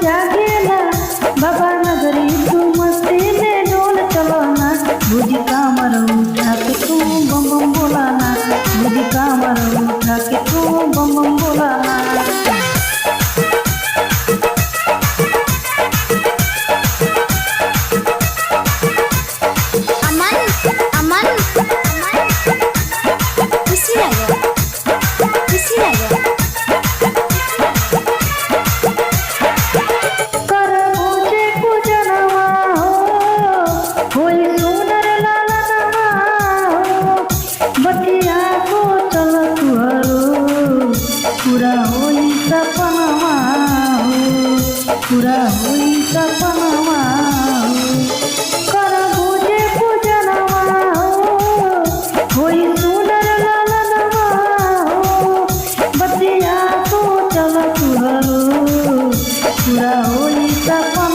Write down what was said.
जागेला बाबा नगरी तू मस्ती में डोल चलो ना भुजी कामर उठा के तू बम बम बोलाना भुजी कामर उठा के तू बम बम बोलाना। पूरा होई सपनवा पूरा होई सपनवा कर बुझे पूजनवा होई सुनर ललनवा बतिया को चल तुहरो पूरा होई सपनवा।